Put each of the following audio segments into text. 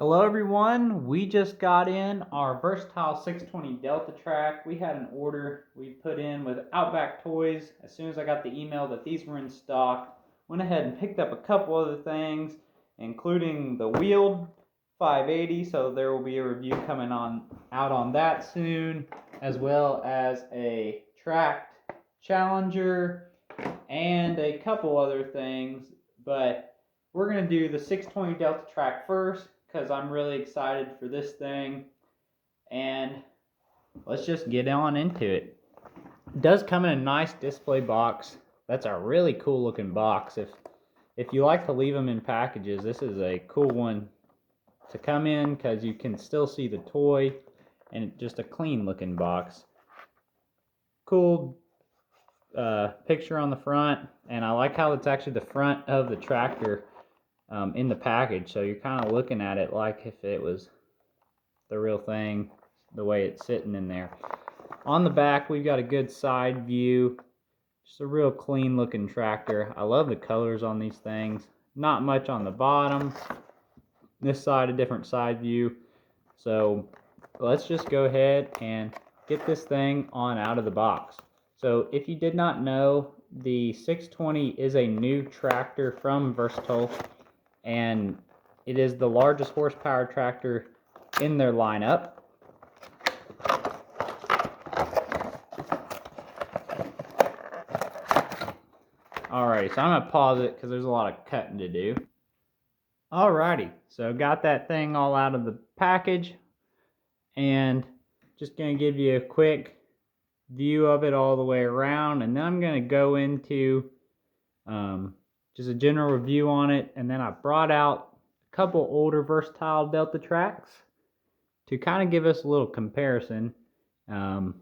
Hello everyone, we just got in our versatile 620 Delta track. We had an order we put in with Outback Toys. As soon as I got the email that these were in stock, went ahead and picked up a couple other things, including the wheeled 580, so there will be a review coming out on that soon, as well as a tracked Challenger and a couple other things, but we're going to do the 620 Delta track first because I'm really excited for this thing, and let's just get on into it. It does come in a nice display box. That's a really cool looking box. If you like to leave them in packages, this is a cool one to come in because you can still see the toy, and just a clean looking box. Cool picture on the front, and I like how it's actually the front of the tractor in the package, so you're kind of looking at it like if it was the real thing, the way it's sitting in there. On the back, we've got a good side view, just a real clean looking tractor. I love the colors on these things. Not much on the bottom. This side, a different side view. So let's just go ahead and get this thing on out of the box. So if you did not know, the 620 is a new tractor from Versatile, and it is the largest horsepower tractor in their lineup. Alrighty, so I'm going to pause it because there's a lot of cutting to do. Alrighty, so got that thing all out of the package, and just going to give you a quick view of it all the way around, and then I'm going to go into just a general review on it, and then I brought out a couple older versatile Delta tracks to kind of give us a little comparison to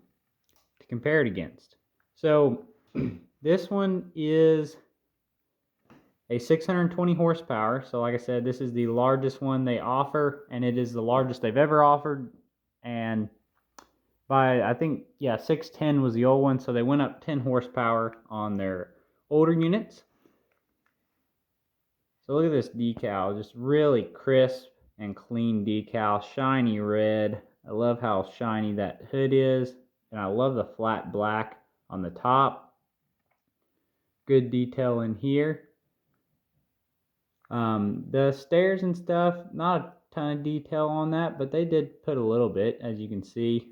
compare it against. So this one is a 620 horsepower. So like I said, this is the largest one they offer, and it is the largest they've ever offered. And by, I think, 610 was the old one, so they went up 10 horsepower on their older units. So look at this decal, just really crisp and clean decal, shiny red. I love how shiny that hood is, and I love the flat black on the top. Good detail in here. The stairs and stuff, not a ton of detail on that, but they did put a little bit, as you can see.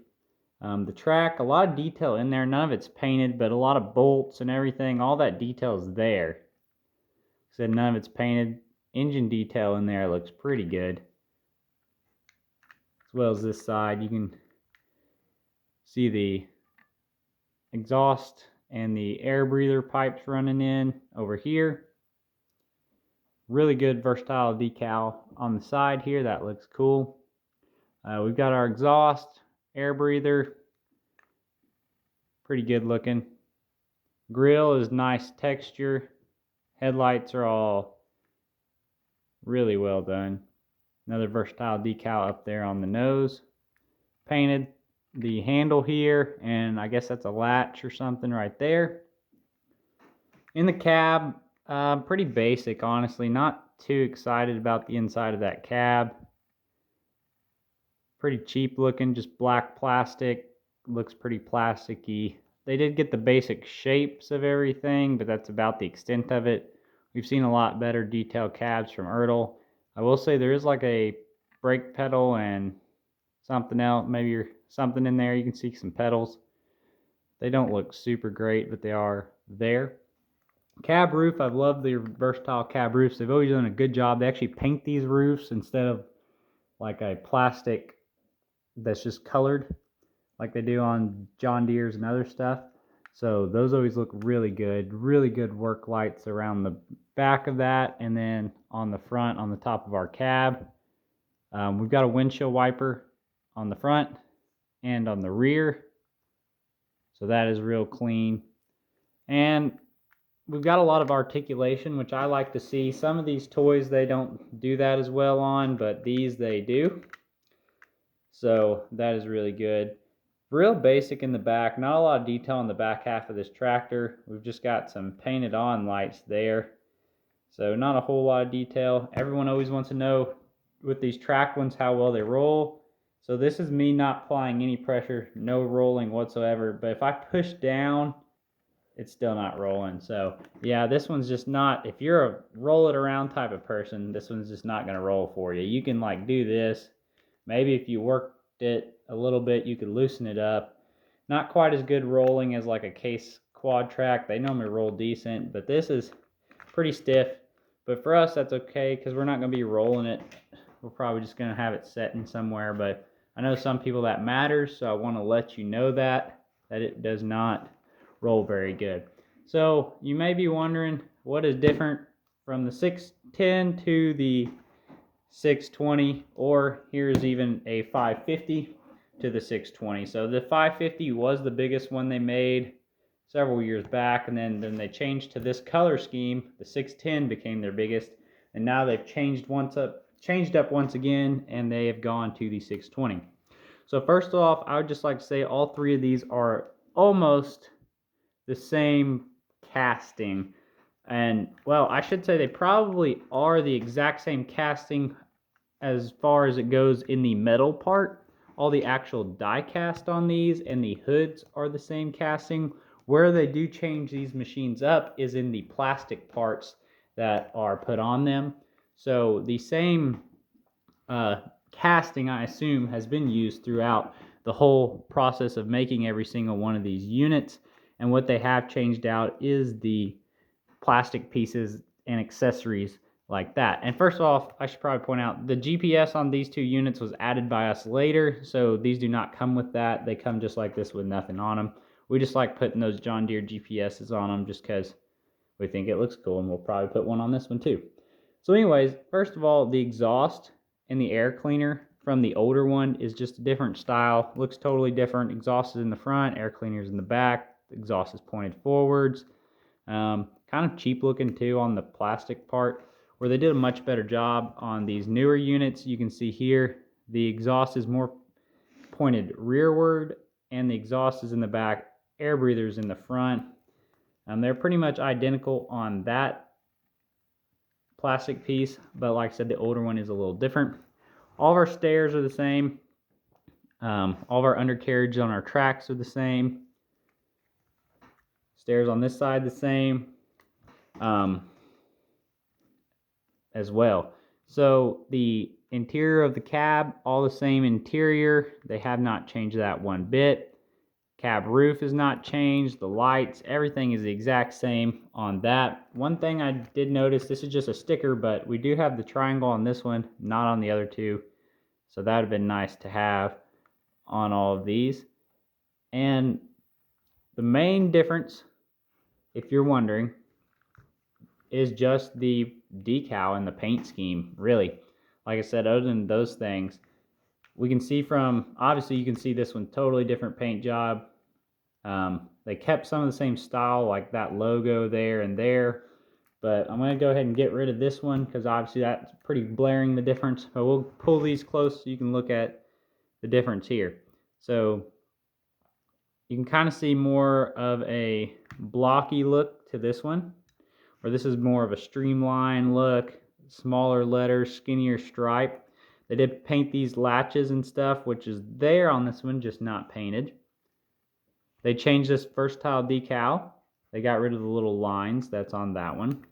The track, a lot of detail in there. None of it's painted, but a lot of bolts and everything, all that detail is there. Said none of it's painted. Engine detail in there looks pretty good. As well as this side, you can see the exhaust and the air breather pipes running in over here. Really good versatile decal on the side here. That looks cool. We've got our exhaust, air breather. Pretty good looking. Grill is nice texture. Headlights are all really well done. Another versatile decal up there on the nose. Painted the handle here, and I guess that's a latch or something right there. In the cab, pretty basic, honestly. Not too excited about the inside of that cab. Pretty cheap looking, just black plastic. Looks pretty plasticky. They did get the basic shapes of everything, but that's about the extent of it. We've seen a lot better detailed cabs from Ertl. I will say there is like a brake pedal and something else, maybe something in there. You can see some pedals. They don't look super great, but they are there. Cab roof, I've loved the versatile cab roofs. They've always done a good job. They actually paint these roofs instead of like a plastic that's just colored like they do on John Deere's and other stuff. So those always look really good. Really good work lights around the back of that, and then on the front, on the top of our cab. We've got a windshield wiper on the front and on the rear. So that is real clean. And we've got a lot of articulation, which I like to see. Some of these toys, they don't do that as well on, but these they do. So that is really good. Real basic in the back, not a lot of detail on the back half of this tractor. We've just got some painted on lights there. So not a whole lot of detail. Everyone always wants to know with these track ones how well they roll. So this is me not applying any pressure, no rolling whatsoever. But if I push down, it's still not rolling. So yeah, this one's just not, if you're a roll it around type of person, this one's just not gonna roll for you. You can like do this. Maybe if you worked it a little bit, you could loosen it up. Not quite as good rolling as like a Case quad track. They normally roll decent, but this is pretty stiff. But for us, that's okay because we're not gonna be rolling it. We're probably just gonna have it set in somewhere, but I know some people that matters, so I wanna let you know that it does not roll very good. So you may be wondering what is different from the 610 to the 620, or here's even a 550 to the 620. So the 550 was the biggest one they made several years back, and then they changed to this color scheme. The 610 became their biggest, and now they've changed up once again, and they have gone to the 620. So first off, I would just like to say all three of these are almost the same casting. And well, I should say they probably are the exact same casting as far as it goes in the metal part. All the actual die cast on these and the hoods are the same casting. Where they do change these machines up is in the plastic parts that are put on them. So the same casting, I assume, has been used throughout the whole process of making every single one of these units. And what they have changed out is the plastic pieces and accessories like that. And first off, I should probably point out the GPS on these two units was added by us later, so these do not come with that. They come just like this with nothing on them. We just like putting those John Deere GPSs on them just because we think it looks cool, and we'll probably put one on this one too. So anyways, first of all, the exhaust and the air cleaner from the older one is just a different style. Looks totally different. Exhaust is in the front, air cleaner is in the back. The exhaust is pointed forwards. Kind of cheap looking too on the plastic part, where they did a much better job on these newer units. You can see here the exhaust is more pointed rearward and the exhaust is in the back, air breathers in the front. They're pretty much identical on that plastic piece, but like I said, the older one is a little different. All of our stairs are the same. All of our undercarriage on our tracks are the same. Stairs on this side the same as well. So the interior of the cab, all the same interior. They have not changed that one bit. Cab roof is not changed. The lights, everything is the exact same on that. One thing I did notice, this is just a sticker, but we do have the triangle on this one, not on the other two. So that would have been nice to have on all of these. And the main difference, if you're wondering, is just the decal and the paint scheme, really. Like I said, other than those things, we can see from, obviously you can see this one, totally different paint job. They kept some of the same style, like that logo there and there, but I'm going to go ahead and get rid of this one because obviously that's pretty blaring the difference. But we'll pull these close so you can look at the difference here. So you can kind of see more of a blocky look to this one, where this is more of a streamlined look, smaller letters, skinnier stripe. They did paint these latches and stuff, which is there on this one, just not painted. They changed this versatile decal. They got rid of the little lines that's on that one.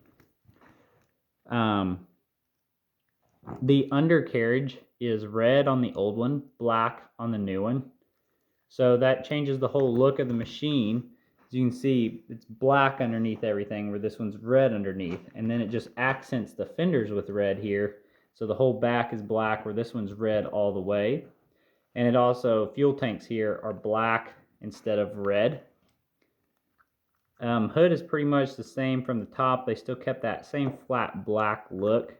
The undercarriage is red on the old one, black on the new one. So that changes the whole look of the machine. As you can see, it's black underneath everything, where this one's red underneath. And then it just accents the fenders with red here. So the whole back is black, where this one's red all the way. And it also, fuel tanks here are black instead of red. Hood is pretty much the same from the top. They still kept that same flat black look.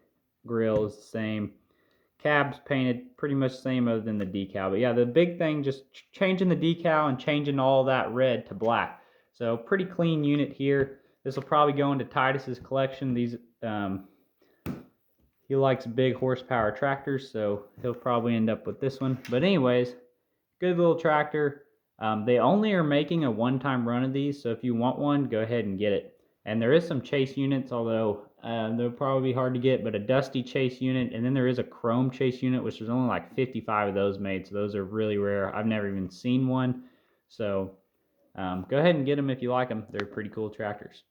Grill is the same. Cab's painted pretty much the same other than the decal. But yeah, the big thing, just changing the decal and changing all that red to black. So pretty clean unit here. This will probably go into Titus's collection. These he likes big horsepower tractors, so he'll probably end up with this one. But anyways, good little tractor. They only are making a one-time run of these, so if you want one, go ahead and get it. And there is some chase units, although They'll probably be hard to get, but a dusty chase unit, and then there is a chrome chase unit, which there's only like 55 of those made, so those are really rare. I've never even seen one, so go ahead and get them if you like them. They're pretty cool tractors.